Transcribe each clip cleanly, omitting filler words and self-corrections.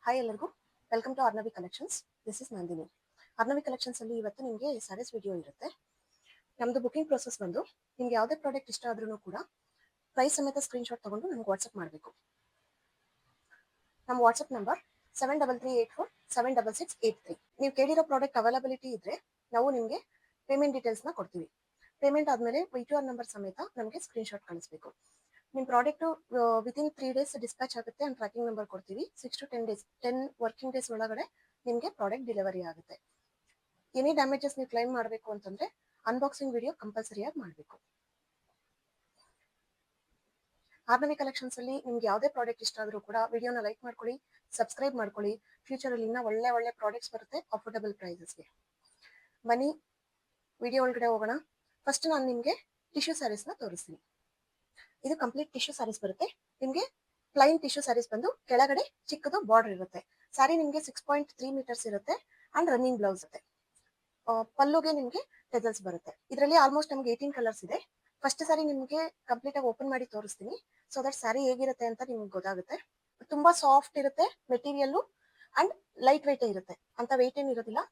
Hi ಎಲ್ಲರಿಗೂ, welcome to Arnavi collections. This is Nandini. Arnavi collections ಅಲ್ಲಿ ಇವತ್ತು ನಿಮಗೆ ಸ್ಯಾರೀಸ್ ವಿಡಿಯೋ ಇರುತ್ತೆ. ನಮ್ದು ಬುಕಿಂಗ್ ಪ್ರೊಸೆಸ್ ಬಂದು ನಿಮ್ಗೆ ಯಾವುದೇ ಪ್ರಾಡಕ್ಟ್ ಇಷ್ಟ ಆದ್ರೂ ಕೂಡ ಪ್ರೈಸ್ ಸಮೇತ ಸ್ಕ್ರೀನ್ಶಾಟ್ ತಗೊಂಡು ನಮ್ಗೆ ವಾಟ್ಸಪ್ ಮಾಡಬೇಕು. ನಮ್ಮ ವಾಟ್ಸಪ್ ನಂಬರ್ 7338476683. ನೀವು ಕೇಳಿರೋ ಪ್ರಾಡಕ್ಟ್ ಅವೈಲಬಿಲಿಟಿ ಇದ್ರೆ ನಾವು ನಿಮಗೆ ಪೇಮೆಂಟ್ ಡೀಟೇಲ್ಸ್ನ ಕೊಡ್ತೀವಿ. ಪೇಮೆಂಟ್ ಆದಮೇಲೆ VTR ನಂಬರ್ ಸಮೇತ ನಮಗೆ ಸ್ಕ್ರೀನ್ಶಾಟ್ ಕಳಿಸ್ಬೇಕು. ನಿಮ್ಮ ಪ್ರಾಡಕ್ಟು ವಿತಿನ್ 3 ಡೇಸ್ ಡಿಸ್ಪ್ಯಾಚ್ ಆಗುತ್ತೆ ಅಂಡ್ ಟ್ರ್ಯಾಕಿಂಗ್ ನಂಬರ್ ಕೊಡ್ತೀವಿ. 6 to 10 ಡೇಸ್ 10 ವರ್ಕಿಂಗ್ ಡೇಸ್ ಒಳಗಡೆ ನಿಮಗೆ ಪ್ರಾಡಕ್ಟ್ ಡೆಲಿವರಿ ಆಗುತ್ತೆ. ಎನಿ ಡ್ಯಾಮೇಜಸ್ ನೀವು ಕ್ಲೈಮ್ ಮಾಡಬೇಕು ಅಂತಂದ್ರೆ ಅನ್ಬಾಕ್ಸಿಂಗ್ ವಿಡಿಯೋ ಕಂಪಲ್ಸರಿಯಾಗಿ ಮಾಡಬೇಕು. ಆರ್ನವಿ ಕಲೆಕ್ಷನ್ಸ್ ಅಲ್ಲಿ ನಿಮ್ಗೆ ಯಾವುದೇ ಪ್ರಾಡಕ್ಟ್ ಇಷ್ಟ ಆದ್ರೂ ಕೂಡ ವಿಡಿಯೋನ ಲೈಕ್ ಮಾಡ್ಕೊಳ್ಳಿ, ಸಬ್ಸ್ಕ್ರೈಬ್ ಮಾಡ್ಕೊಳ್ಳಿ. ಫ್ಯೂಚರ್ ಅಲ್ಲಿ ಇನ್ನೂ ಒಳ್ಳೆ ಪ್ರಾಡಕ್ಟ್ಸ್ ಬರುತ್ತೆ ಅಫೋರ್ಡಬಲ್ ಪ್ರೈಸಸ್ಗೆ. ಬನ್ನಿ ವಿಡಿಯೋ ಒಳಗಡೆ ಹೋಗೋಣ. ಫಸ್ಟ್ ನಾನು ನಿಮಗೆ ಟಿಶ್ಯೂ ಸ್ಯಾರೀಸ್ನ ತೋರಿಸ್ತೀನಿ. ಇದು ಕಂಪ್ಲೀಟ್ ಟಿಶ್ಯೂ ಸ್ಯಾರೀಸ್ ಬರುತ್ತೆ. ನಿಮಗೆ ಪ್ಲೈನ್ ಟಿಶ್ಯೂ ಸ್ಯಾರೀಸ್ ಬಂದು ಕೆಳಗಡೆ ಚಿಕ್ಕದು ಬಾರ್ಡರ್ ಇರುತ್ತೆ. ಸ್ಯಾರಿ ನಿಮಗೆ 6.3 ಮೀಟರ್ಸ್ ಇರುತ್ತೆ ಅಂಡ್ ರನ್ನಿಂಗ್ ಬ್ಲೌಸ್ ಇರುತ್ತೆ. ಪಲ್ಲುಗೆ ನಿಮಗೆ ಟೆಸಲ್ಸ್ ಬರುತ್ತೆ. ಇದರಲ್ಲಿ ಆಲ್ಮೋಸ್ಟ್ ನಮಗೆ 18 ಕಲರ್ಸ್ ಇದೆ. ಫಸ್ಟ್ ಸ್ಯಾರಿ ನಿಮಗೆ ಕಂಪ್ಲೀಟ್ ಆಗಿ ಓಪನ್ ಮಾಡಿ ತೋರಿಸ್ತೀನಿ, ಸೊ ದಟ್ ಸ್ಯಾರಿ ಹೇಗಿರುತ್ತೆ ಅಂತ ನಿಮ್ಗೆ ಗೊತ್ತಾಗುತ್ತೆ. ತುಂಬಾ ಸಾಫ್ಟ್ ಇರುತ್ತೆ ಮೆಟೀರಿಯಲ್ ಅಂಡ್ ಲೈಟ್ ವೆಯ್ಟ್ ಇರುತ್ತೆ. ಅಂತ ವೆಯ್ಟ್ ಏನು ಇರೋದಿಲ್ಲ,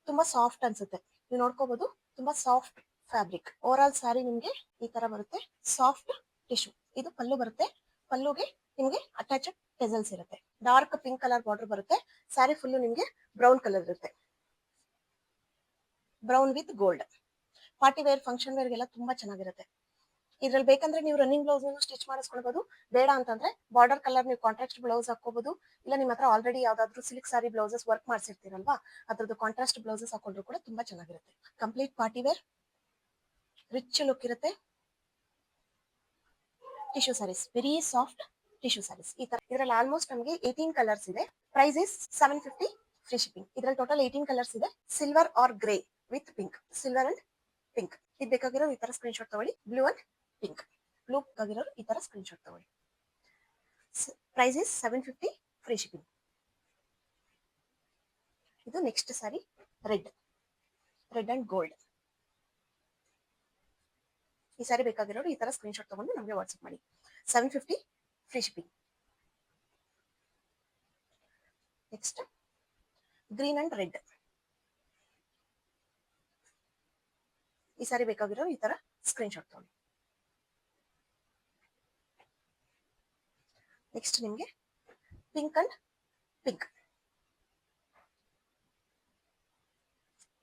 ತುಂಬಾ ಸಾಫ್ಟ್ ಅನ್ಸುತ್ತೆ. ನೀವು ನೋಡ್ಕೋಬಹುದು, ತುಂಬಾ soft fabric. Over all sari ನಿಮಗೆ ಈ ತರ ಬರುತ್ತೆ, ಸಾಫ್ಟ್ ಟಿಶ್ಯೂ. ಇದು ಪಲ್ಲು ಬರುತ್ತೆ. ಪಲ್ಲುಗೆ ನಿಮಗೆ ಅಟ್ಯಾಚ್ ಟೆಸಲ್ಸ್ ಇರುತ್ತೆ. ಡಾರ್ಕ್ ಪಿಂಕ್ ಕಲರ್ ಬಾರ್ಡರ್ ಬರುತ್ತೆ. ಸ್ಯಾರಿ ಫುಲ್ ನಿಮಗೆ ಬ್ರೌನ್ ಕಲರ್ ಇರುತ್ತೆ, brown with gold. Party wear, function ವೇರ್ಗೆಲ್ಲ ತುಂಬಾ ಚೆನ್ನಾಗಿರುತ್ತೆ. ಇದ್ರಲ್ಲಿ ಬೇಕಂದ್ರೆ ನೀವು ರನ್ನಿಂಗ್ ಬ್ಲೌಸ್ ಸ್ಟಿಚ್ ಮಾಡಿಸ್ಕೊಳ್ಬಹುದು. ಬೇಡ ಅಂತಂದ್ರೆ ಬಾರ್ಡರ್ ಕಲರ್ ನೀವು ಕಾಂಟ್ರಾಸ್ಟ್ ಬ್ಲೌಸ್ ಹಾಕೋಬಹುದು. ಇಲ್ಲ ನಿಮ್ಮ ಹತ್ರ ಆಲ್ರೆಡಿ ಯಾವ್ದಾದ್ರು ಸಿಲ್ಕ್ ಸಾರಿ ಬ್ಲೌಸಸ್ ವರ್ಕ್ ಮಾಡಿಸಿರ್ತೀರಲ್ವಾ, ಅದ್ರದ್ದು ಕಾಂಟ್ರಾಸ್ಟ್ ಬ್ಲೌಸಸ್ ಹಾಕೊಂಡ್ರು ಕೂಡ ತುಂಬಾ ಚೆನ್ನಾಗಿರುತ್ತೆ. Complete party wear rich look ಇರುತ್ತೆ. Tissue saris, very soft tissue saris. ಈ ತರ ಇದರಲ್ಲಿ ಆಲ್ಮೋಸ್ಟ್ ನಮಗೆ 18 ಕಲರ್ಸ್ ಇದೆ. Price is 750 free shipping. ಇದರಲ್ಲಿ ಟೋಟಲ್ 18 ಕಲರ್ಸ್ ಇದೆ. Silver or grey with pink, silver and pink. ಇದು ಬೇಕಾಗಿರೋ ಈ ತರ ಸ್ಕ್ರೀನ್ಶಾಟ್ ತಗೊಳ್ಳಿ. ಬ್ಲೂ ಅಂಡ್ ಪಿಂಕ್, ಬ್ಲೂ ಬೇಕಾಗಿರೋರು ಈ ತರ ಸ್ಕ್ರೀನ್ಶಾಟ್ ತಗೊಳ್ಳಿ. Price is 750 free shipping. ಇದು next sari red and gold. ಈ ಸ್ಯಾರಿ ಬೇಕಾಗಿರೋರು ಈ ತರ ಸ್ಕ್ರೀನ್ಶಾಟ್ ತಗೊಂಡು ನಮಗೆ ವಾಟ್ಸ್ಆಪ್ ಮಾಡಿ. 750 free shipping. Next green and red. ಈ ಸ್ಯಾರಿ ಬೇಕಾಗಿರೋರು ಈ ತರ ಸ್ಕ್ರೀನ್ಶಾಟ್ ತಗೊಳ್ಳಿ. ನೆಕ್ಸ್ಟ್ ನಿಮಗೆ ಪಿಂಕ್ ಅಂಡ್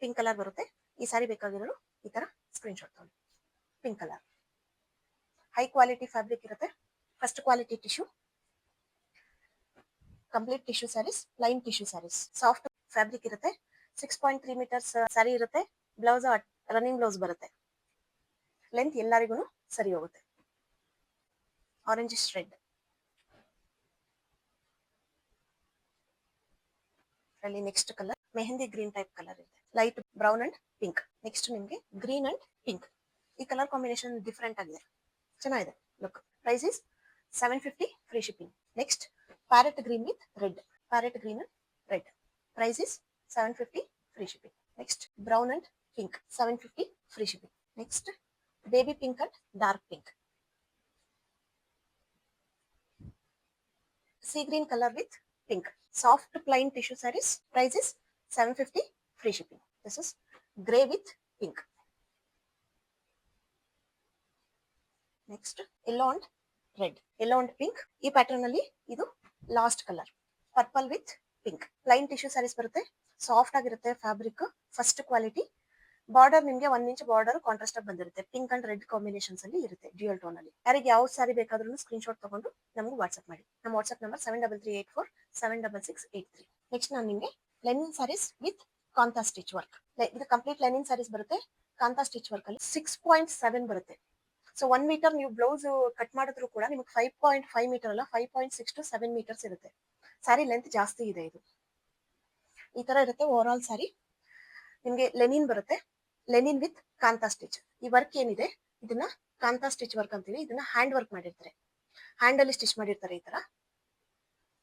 ಪಿಂಕ್ ಕಲರ್ ಬರುತ್ತೆ. ಈ ಸ್ಯಾರಿ ಬೇಕಾಗಿರೋರು ಈ ತರ ಸ್ಕ್ರೀನ್ಶಾಟ್ ತಗೊಳ್ಳಿ. Pink colour, high quality fabric ಇರುತ್ತೆ. First quality tissue, complete tissue saris, line tissue saris, soft fabric ಇರುತ್ತೆ. 6.3 ಮೀಟರ್ಸ್ ಸ್ಯಾರಿ ಇರುತ್ತೆ. ಬ್ಲೌಸ್ ರನ್ನಿಂಗ್ ಬ್ಲೌಸ್ ಬರುತ್ತೆ. ಲೆಂತ್ ಎಲ್ಲರಿಗೂ ಸರಿ ಹೋಗುತ್ತೆ. ಆರೆಂಜ್ ರೆಡ್, ಅಲ್ಲಿ next colour mehndi green type colour ಇದೆ. Light brown and pink. Next ನಿಮಗೆ ಗ್ರೀನ್ ಅಂಡ್ ಪಿಂಕ್. ಈ ಕಲರ್ ಕಾಂಬಿನೇಷನ್ ಡಿಫ್ರೆಂಟ್ ಆಗಿದೆ, ಚೆನ್ನಾಗಿದೆ look. Price is 750 free shipping. Next parrot green with red, parrot green and red. Price is 750 free shipping. Next brown and pink, 750 free shipping. Next baby pink and dark pink. sea green color with pink, soft plain tissue sarees. Price is 750 free shipping. This is gray with pink. Next yellow and red, yellow and pink. ಈ pattern ಅಲ್ಲಿ ಇದು last colour, purple with pink. Plain tissue sarees ಬರುತ್ತೆ, soft ಆಗಿರುತ್ತೆ fabric, first quality. Border ನಿಮಗೆ 1 inch border contrast ಆಗಿ ಬಂದಿರುತ್ತೆ. Pink and red combinations ಅಲ್ಲಿ ಇರುತ್ತೆ, ಡ್ಯೂಯಲ್ ಟೋನ್ ಅಲ್ಲಿ. ಯಾರಿಗೆ ಯಾವ ಸ್ಯಾರಿ ಬೇಕಾದ್ರೂ ಸ್ಕ್ರೀನ್ಶಾಟ್ ತಗೊಂಡು ನಮಗೆ ವಾಟ್ಸ್ಆಪ್ ಮಾಡಿ. ನಮ್ಮ ವಾಟ್ಸ್ಆಪ್ ನಂಬರ್ 7338476683. ನೆಕ್ಸ್ಟ್ ನಾನು ನಿಮಗೆ linen saris with kantha stitch work. ಇದು ಕಂಪ್ಲೀಟ್ ಲೆನಿನ್ ಸ್ಯಾರೀಸ್ ಬರುತ್ತೆ. ಕಾಂತಾ ಸ್ಟಿಚ್ ವರ್ಕ್ ಅಲ್ಲಿ 6.7 ಬರುತ್ತೆ. ಸೊ 1 ಮೀಟರ್ ನೀವು ಬ್ಲೌಸ್ ಕಟ್ ಮಾಡಿದ್ರು ಕೂಡ ನಿಮಗೆ 5.5 ಮೀಟರ್ ಅಲ್ಲ, 5.6 to 7 ಮೀಟರ್ಸ್ ಇರುತ್ತೆ. ಸ್ಯಾರಿ ಲೆಂತ್ ಜಾಸ್ತಿ ಇದೆ. ಇದು ಈ ತರ ಇರುತ್ತೆ ಓವರ್ ಆಲ್ ಸ್ಯಾರಿ. ನಿಮಗೆ ಲೆನಿನ್ ಬರುತ್ತೆ, ಲೆನಿನ್ ವಿತ್ ಕಾಂತಾ ಸ್ಟಿಚ್. ಈ ವರ್ಕ್ ಏನಿದೆ ಇದನ್ನ ಕಾಂತಾ ಸ್ಟಿಚ್ ವರ್ಕ್ ಅಂತೀವಿ. ಇದನ್ನ ಹ್ಯಾಂಡ್ ವರ್ಕ್ ಮಾಡಿರ್ತಾರೆ, ಹ್ಯಾಂಡ್ ಅಲ್ಲಿ ಸ್ಟಿಚ್ ಮಾಡಿರ್ತಾರೆ. ಈ ತರ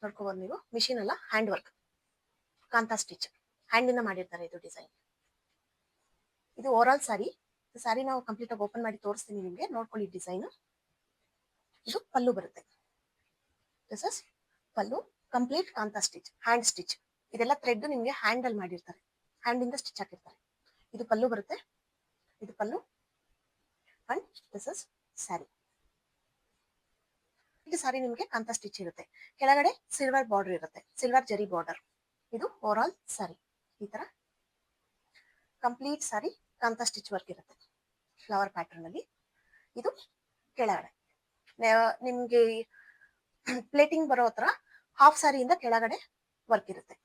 ನೋಡ್ಕೋಬಹುದು ನೀವು, ಮಿಷಿನ್ ಅಲ್ಲ, ಹ್ಯಾಂಡ್ ವರ್ಕ್, ಕಾಂತಾ ಸ್ಟಿಚ್ ಹ್ಯಾಂಡ್ ಇಂದ ಮಾಡಿರ್ತಾರೆ. ಇದು ಡಿಸೈನ್. ಇದು ಓವರ್ ಆಲ್ ಸ್ಯಾರಿ. ಸ್ಯಾರಿ ನಾವು ಕಂಪ್ಲೀಟ್ ಆಗಿ ಓಪನ್ ಮಾಡಿ ತೋರಿಸ್ತೀನಿ ನಿಮಗೆ, ನೋಡ್ಕೊಳ್ಳಿ ಡಿಸೈನ್. ಇದು ಪಲ್ಲು ಬರುತ್ತೆ. This is pallu. Complete kantha stitch, hand stitch. ಇದೆಲ್ಲ ಥ್ರೆಡ್ ನಿಮಗೆ ಹ್ಯಾಂಡ್ ಅಲ್ಲಿ ಮಾಡಿರ್ತಾರೆ, ಹ್ಯಾಂಡ್ ಇಂದ ಸ್ಟಿಚ್ ಹಾಕಿರ್ತಾರೆ. ಇದು ಪಲ್ಲು ಬರುತ್ತೆ, ಇದು pallu and this is sari. ಇದು ಸಾರಿ ನಿಮಗೆ ಕಾಂತಾ ಸ್ಟಿಚ್ ಇರುತ್ತೆ, ಕೆಳಗಡೆ ಸಿಲ್ವರ್ ಬಾರ್ಡರ್ ಇರುತ್ತೆ, ಸಿಲ್ವರ್ ಜರಿ ಬಾರ್ಡರ್. ಇದು ಓವರ್ ಆಲ್ ಸಾರಿ. ಈ ತರ ಕಂಪ್ಲೀಟ್ ಸಾರಿ ಕಾಂತಾ ಸ್ಟಿಚ್ ವರ್ಕ್ ಇರುತ್ತೆ ಫ್ಲವರ್ ಪ್ಯಾಟರ್ನ್ ಅಲ್ಲಿ. ಇದು ಕೆಳಗಡೆ ನಿಮ್ಗೆ ಪ್ಲೇಟಿಂಗ್ ಬರೋ ಹತ್ರ ಹಾಫ್ ಸಾರಿಯಿಂದ ಕೆಳಗಡೆ ವರ್ಕ್ ಇರುತ್ತೆ,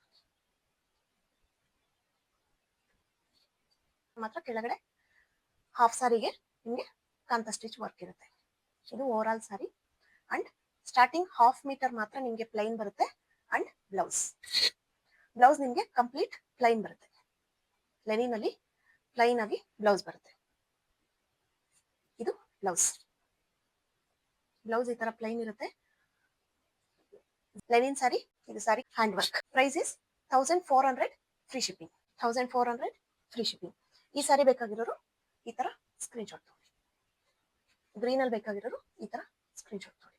ಮಾತ್ರ ಕೆಳಗಡೆ ಹಾಫ್ ಸಾರಿಗೆ ನಿಮಗೆ ಕಾಂತಾ ಸ್ಟಿಚ್ ವರ್ಕ್ ಇರುತ್ತೆ. ಇದು over all sari and starting half metre ಮಾತ್ರ ನಿಮಗೆ ಪ್ಲೈನ್ ಬರುತ್ತೆ. ಅಂಡ್ ಬ್ಲೌಸ್ ನಿಮಗೆ ಕಂಪ್ಲೀಟ್ ಪ್ಲೈನ್ ಬರುತ್ತೆ, ಲೆನಿನ್ ಅಲ್ಲಿ ಪ್ಲೈನ್ ಆಗಿ ಬ್ಲೌಸ್ ಬರುತ್ತೆ. ಇದು ಬ್ಲೌಸ್ ಈ ತರ ಪ್ಲೈನ್ ಇರುತ್ತೆ, ಲೆನಿನ್ ಸಾರಿ. ಇದು sari hand work. Price is 1400 free shipping. 1400 free shipping. ಈ ಸಾರಿ ಬೇಕಾಗಿರೋರು ಈ ತರ ಸ್ಕ್ರೀನ್ ಶಾಟ್ ತಗೊಳ್ಳಿ. ಗ್ರೀನ್ ಅಲ್ಲಿ ಬೇಕಾಗಿರೋರು ಈ ತರ ಸ್ಕ್ರೀನ್ ಶಾಟ್ ತಗೊಳ್ಳಿ.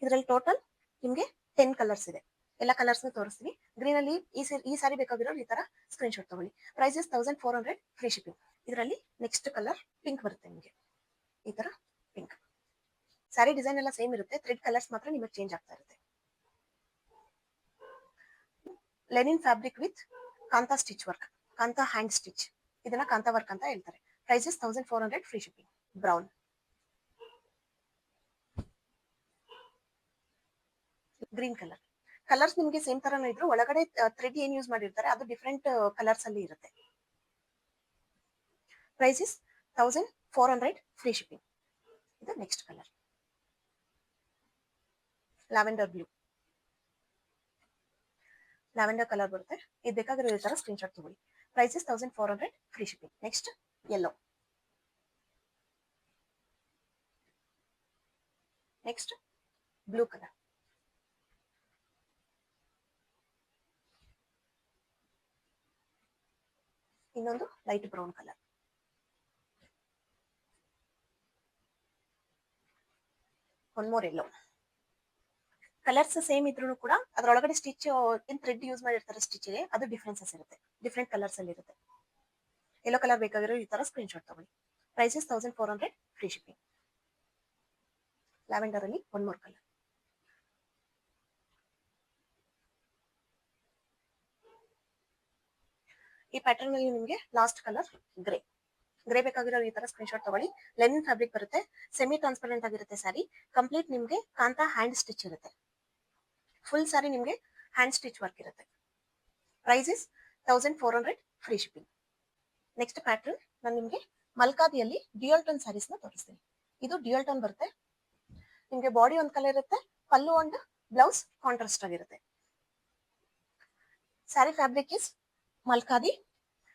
ಇದರಲ್ಲಿ ಟೋಟಲ್ ನಿಮಗೆ 10 ಕಲರ್ಸ್ ಇದೆ. ಎಲ್ಲ ಕಲರ್ಸ್ ತೋರಿಸ್ತೀನಿ. ಗ್ರೀನ್ ಅಲ್ಲಿ ಈ ಸಾರಿ ಬೇಕಾಗಿರೋರು ಈ ತರ ಸ್ಕ್ರೀನ್ ಶಾಟ್ ತಗೊಳ್ಳಿ. Price is 1400 free shipping. ಇದರಲ್ಲಿ ನೆಕ್ಸ್ಟ್ ಕಲರ್ ಪಿಂಕ್ ಬರುತ್ತೆ ನಿಮಗೆ, ಈ ತರ ಪಿಂಕ್. ಸ್ಯಾರಿ ಡಿಸೈನ್ ಎಲ್ಲ ಸೇಮ್ ಇರುತ್ತೆ, ಥ್ರೆಡ್ ಕಲರ್ಸ್ ಮಾತ್ರ ನಿಮಗೆ ಚೇಂಜ್ ಆಗ್ತಾ ಇರುತ್ತೆ. Linen fabric with kantha stitch work, kantha hand stitch. ಇದನ್ನ ಕಾಂತಾ ವರ್ಕ್ ಅಂತ ಹೇಳ್ತಾರೆ. Price is 1400 free shipping. Brown, green colour. Colours ನಿಮಗೆ ಸೇಮ್ ತರನೇ ಇದ್ರು ಒಳಗಡೆ ಥ್ರೆಡ್ ಏನ್ ಯೂಸ್ ಮಾಡಿರ್ತಾರೆ ಅದು ಡಿಫ್ರೆಂಟ್ ಕಲರ್ಸ್ ಅಲ್ಲಿ ಇರುತ್ತೆ. Price is 1400 free shipping. ಇದು next colour lavender blue, lavender colour ಬರುತ್ತೆ. ಇದು ಬೇಕಾಗಿರೋ ಈ ತರ ಸ್ಕ್ರೀನ್ ಶಾಟ್ ತಗೊಳ್ಳಿ. Price is 1400 free shipping. Next yellow, next blue colour, ಇನ್ನೊಂದು light brown colour, one more yellow. Colours same ಇದ್ರೂ ಕೂಡ ಅದರೊಳಗಡೆ ಸ್ಟಿಚ್ ಏನ್ ಥ್ರೆಡ್ ಯೂಸ್ ಮಾಡಿರ್ತಾರೆ ಸ್ಟಿಚ್ಗೆ ಅದು ಡಿಫ್ರೆನ್ಸಸ್ ಇರುತ್ತೆ, ಡಿಫ್ರೆಂಟ್ ಕಲರ್ಸ್ ಅಲ್ಲಿ ಇರುತ್ತೆ. ಯೆಲ್ಲೋ ಕಲರ್ ಬೇಕಾಗಿರೋ ಈ ತರ ಸ್ಕ್ರೀನ್ ಶಾಟ್ ತಗೊಳ್ಳಿ. Price is 1400 free shipping. Lavender ಅಲ್ಲಿ ಒನ್ ಮೋರ್ ಕಲರ್, ಈ ಪ್ಯಾಟರ್ನ್ ಅಲ್ಲಿ ನಿಮಗೆ ಲಾಸ್ಟ್ ಕಲರ್ ಗ್ರೇ. ಗ್ರೇ ಬೇಕಾಗಿರೋ ಈ ತರ ಸ್ಕ್ರೀನ್ ಶಾಟ್ ತಗೊಳ್ಳಿ. ಲೆನಿನ್ ಫ್ಯಾಬ್ರಿಕ್ ಬರುತ್ತೆ, ಸೆಮಿ ಟ್ರಾನ್ಸ್ಪರೆಂಟ್ ಆಗಿರುತ್ತೆ ಸ್ಯಾರಿ. ಕಂಪ್ಲೀಟ್ ನಿಮಗೆ ಕಾಂತಾ ಹ್ಯಾಂಡ್ ಸ್ಟಿಚ್ ಇರುತ್ತೆ, ಫುಲ್ ಸ್ಯಾರಿ ನಿಮಗೆ ಹ್ಯಾಂಡ್ ಸ್ಟಿಚ್ ವರ್ಕ್ ಇರುತ್ತೆ. Price is 1400 free shipping. Next pattern ನಾನು ನಿಮಗೆ ಮಲ್ಕಾದಿಯಲ್ಲಿ ಡ್ಯೂಯಲ್ ಟೋನ್ ಸ್ಯಾರೀಸ್ ನ ತೋರಿಸ್ತೀನಿ. ಇದು ಡ್ಯೂಯಲ್ ಟೋನ್ ಬರುತ್ತೆ, ನಿಮಗೆ ಬಾಡಿ ಒಂದ್ ಕಲರ್ ಇರುತ್ತೆ, ಪಲ್ಲು ಅಂಡ್ ಬ್ಲೌಸ್ ಕಾಂಟ್ರಾಸ್ಟ್ ಆಗಿರುತ್ತೆ. Sari fabric is Malkadi.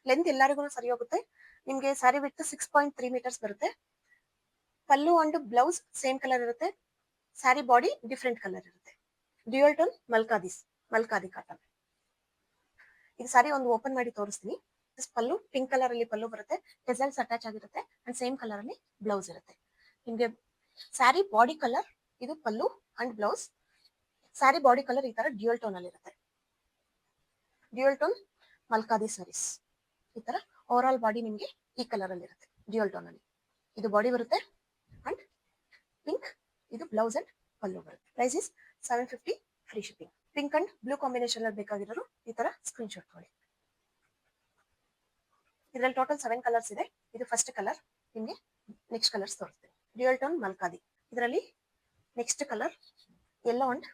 Length ಎಲ್ಲರಿಗೂ ಸರಿ ಹೋಗುತ್ತೆ. ನಿಮಗೆ ಸ್ಯಾರಿ ವಿಡ್ತ್ 6.3 ಮೀಟರ್ಸ್ ಬರುತ್ತೆ. Pallu and blouse same colour ಇರುತ್ತೆ, ಸ್ಯಾರಿ ಬಾಡಿ ಡಿಫ್ರೆಂಟ್ ಕಲರ್ ಇರುತ್ತೆ. Dual tone Malkadi cotton. ಇದು ಸಾರಿ ಒಂದು ಓಪನ್ ಮಾಡಿ ತೋರಿಸ್ತೀನಿ. ಪಲ್ಲು ಪಿಂಕ್ ಕಲರ್ ಅಲ್ಲಿ ಪಲ್ಲು ಬರುತ್ತೆ, ಟೆಸಲ್ಸ್ ಅಟ್ಯಾಚ್ ಆಗಿರುತ್ತೆ ಅಂಡ್ ಸೇಮ್ ಕಲರ್ ಅಲ್ಲಿ ಬ್ಲೌಸ್ ಇರುತ್ತೆ. ನಿಮಗೆ ಸ್ಯಾರಿ ಬಾಡಿ ಕಲರ್ ಇದು pallu and blouse. Sari body colour ಈ ತರ ಡ್ಯೂಯಲ್ ಟೋನ್ ಅಲ್ಲಿ ಇರುತ್ತೆ. Dual tone Malkadi saris. ಈ ತರ ಓವರ್ ಆಲ್ ಬಾಡಿ ನಿಮಗೆ ಈ ಕಲರ್ ಅಲ್ಲಿ ಇರುತ್ತೆ ಡ್ಯೂಯಲ್ ಟೋನ್ ಅಲ್ಲಿ. ಇದು ಬಾಡಿ ಬರುತ್ತೆ ಅಂಡ್ ಪಿಂಕ್, ಇದು ಬ್ಲೌಸ್ ಅಂಡ್ ಪಲ್ಲು ಬರುತ್ತೆ. Price is 750 free shipping. Pink and blue combination ಅಲ್ಲಿ ಬೇಕಾಗಿರೋರು ಈ ತರ ಸ್ಕ್ರೀನ್ ಶಾಟ್ ತಗೊಳ್ಳಿ. ಇದರಲ್ಲಿ ಟೋಟಲ್ 7 ಕಲರ್ಸ್ ಇದೆ. ಇದು ಫಸ್ಟ್ ಕಲರ್. ನಿಮಗೆ ನೆಕ್ಸ್ಟ್ ಕಲರ್ಸ್ ತೋರಿಸ್ತೀನಿ. Dual tone Malkadi. ಇದರಲ್ಲಿ next colour yellow and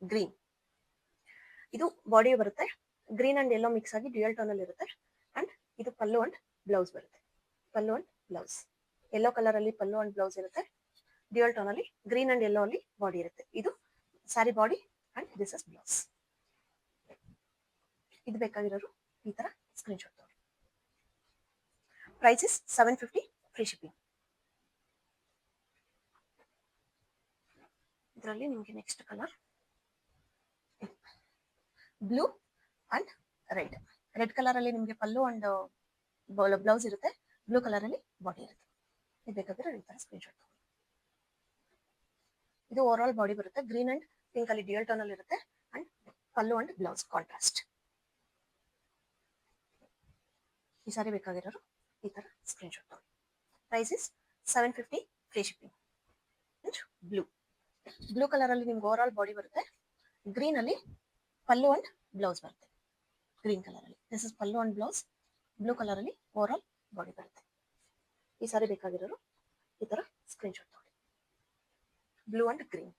green. ಇದು ಬಾಡಿ ಬರುತ್ತೆ, ಗ್ರೀನ್ ಅಂಡ್ ಯೆಲ್ಲೋ ಮಿಕ್ಸ್ ಆಗಿ ಡ್ಯೂಯಲ್ ಟೋನ್ ಅಲ್ಲಿ ಇರುತ್ತೆ. ಅಂಡ್ ಇದು ಪಲ್ಲು ಅಂಡ್ ಬ್ಲೌಸ್ ಬರುತ್ತೆ, pallu and blouse. Yellow colour ಅಲ್ಲಿ ಪಲ್ಲು ಅಂಡ್ ಬ್ಲೌಸ್ ಇರುತ್ತೆ, ಡ್ಯೂಯಲ್ ಟೋನ್ ಅಲ್ಲಿ ಗ್ರೀನ್ ಅಂಡ್ ಯೆಲ್ಲೋ ಅಲ್ಲಿ ಬಾಡಿ ಇರುತ್ತೆ. ಇದು sari body and this is blouse. ಇದು ಬೇಕಾಗಿರೋರು ಈ ತರ ಸ್ಕ್ರೀನ್ ಶಾಟ್ ತಗೊಳ್ಳಿ. Price is 750 free shipping. ಇದರಲ್ಲಿ ನಿಮಗೆ next colour blue and red. Red colour ಅಲ್ಲಿ ನಿಮಗೆ ಪಲ್ಲು ಅಂಡ್ ಬ್ಲೌಸ್ ಇರುತ್ತೆ, ಬ್ಲೂ ಕಲರ್ ಅಲ್ಲಿ ಬಾಡಿ ಇರುತ್ತೆ. ಇದು ಬೇಕಾದ್ರೆ ಈ ತರ ಸ್ಕ್ರೀನ್ಶಾಟ್ ತಗೊಳ್ಳಿ. ಇದು ಓವರ್ ಆಲ್ ಬಾಡಿ ಬರುತ್ತೆ. ಗ್ರೀನ್ ಅಂಡ್ ಪಿಂಕ್ ಅಲ್ಲಿ ಡ್ಯೂಯಲ್ ಟೋನ್ ಅಲ್ಲಿ ಇರುತ್ತೆ. And pallu and blouse contrast. ಈ ಸಾರಿ ಬೇಕಾಗಿರೋರು ಈ ತರ ಸ್ಕ್ರೀನ್ಶಾಟ್ ತಗೊಳ್ಳಿ. Price is 750 free shipping. Blue colour ಅಲ್ಲಿ ನಿಮ್ಗೆ ಓವರ್ ಆಲ್ ಬಾಡಿ ಬರುತ್ತೆ. ಗ್ರೀನ್ ಅಲ್ಲಿ ಪಲ್ಲು ಅಂಡ್ ಬ್ಲೌಸ್ ಬರುತ್ತೆ. ಗ್ರೀನ್ ಕಲರ್ ಅಲ್ಲಿ this is pallu and blouse. Blue colour ಅಲ್ಲಿ ಓವರ್ ಆಲ್ ಬಾಡಿ ಬರುತ್ತೆ. ಈ ಸಾರಿ ಬೇಕಾಗಿರೋರು ಈ ತರ ಸ್ಕ್ರೀನ್ಶಾಟ್ ತಗೊಳ್ಳಿ. Blue and green.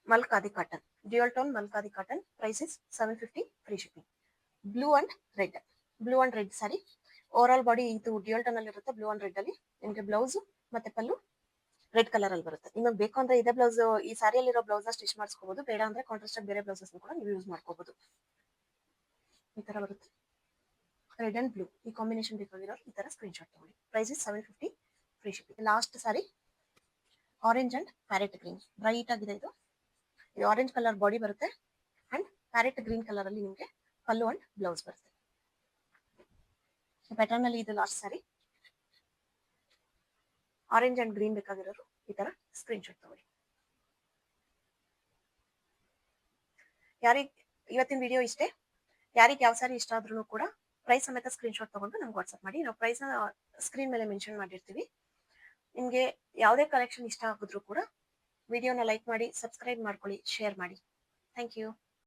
Malkadi cotton, dual tone Malkadi cotton. Price is 750 free shipping. Blue and red. Blue and red sari. Over all body ಇದು dual tone ಅಲ್ಲಿ ಇರುತ್ತೆ. ಬ್ಲೂ ಅಂಡ್ ರೆಡ್ ಅಲ್ಲಿ ನಿಮಗೆ ಬ್ಲೌಸ್ ಮತ್ತೆ ಪಲ್ಲು ರೆಡ್ ಕಲರ್ ಅಲ್ಲಿ ಬರುತ್ತೆ. ನಿಮಗೆ ಬೇಕು ಅಂದ್ರೆ ಇದೇ ಬ್ಲೌಸ್ ಈ ಸಾರಿಯಲ್ಲಿರೋ ಬ್ಲೌಸ್ ಸ್ಟಿಚ್ ಮಾಡಿಸ್ಕೋಬಹುದು. ಬೇಡ ಅಂದ್ರೆ ಕಾಂಟ್ರಾಸ್ಟ್ ಬೇರೆ ಬ್ಲೌಸಸ್ ಕೂಡ ನೀವು ಯೂಸ್ ಮಾಡ್ಕೋಬಹುದು. ಈ ತರ ಬರುತ್ತೆ. ರೆಡ್ ಅಂಡ್ ಬ್ಲೂ ಈ ಕಾಂಬಿನೇಷನ್ ಬೇಕಾಗಿರೋ ಈ ತರ ಸ್ಕ್ರೀನ್ಶಾಟ್ ತಗೊಳ್ಳಿ. Price is 750 free shipping. Last sari orange and parrot green. Bright ಆಗಿದೆ ಇದು. ಇದು ಆರೆಂಜ್ ಕಲರ್ ಬಾಡಿ ಬರುತ್ತೆ ಅಂಡ್ ಪ್ಯಾರೆಟ್ ಗ್ರೀನ್ ಕಲರ್ ಅಲ್ಲಿ ನಿಮಗೆ ಪಲ್ಲು ಅಂಡ್ ಬ್ಲೌಸ್ ಬರುತ್ತೆ. ಪ್ಯಾಟರ್ನ್ ಅಲ್ಲಿ ಇದು last sari. Orange and green ಬೇಕಾಗಿರೋರು ಈ ತರ ಸ್ಕ್ರೀನ್ಶಾಟ್ ತಗೊಳ್ಳಿ. ಯಾರಿಗೆ ಇವತ್ತಿನ ವಿಡಿಯೋ ಇಷ್ಟೇ. ಯಾರಿಗೆ ಯಾವ ಸಾರಿ ಇಷ್ಟ ಆದ್ರೂ ಕೂಡ ಪ್ರೈಸ್ ಸಮೇತ ಸ್ಕ್ರೀನ್ಶಾಟ್ ತಗೊಂಡು ನಮ್ಗೆ ವಾಟ್ಸ್ಆಪ್ ಮಾಡಿ. ನಾವು ಪ್ರೈಸ್ ಸ್ಕ್ರೀನ್ ಮೇಲೆ ಮೆನ್ಷನ್ ಮಾಡಿರ್ತೀವಿ. ನಿಮಗೆ ಯಾವುದೇ ಕಲೆಕ್ಷನ್ ಇಷ್ಟ ಆಗಿದ್ರು ಕೂಡ ವಿಡಿಯೋನ ಲೈಕ್ ಮಾಡಿ, ಸಬ್ಸ್ಕ್ರೈಬ್ ಮಾಡ್ಕೊಳ್ಳಿ, ಶೇರ್ ಮಾಡಿ. Thank you.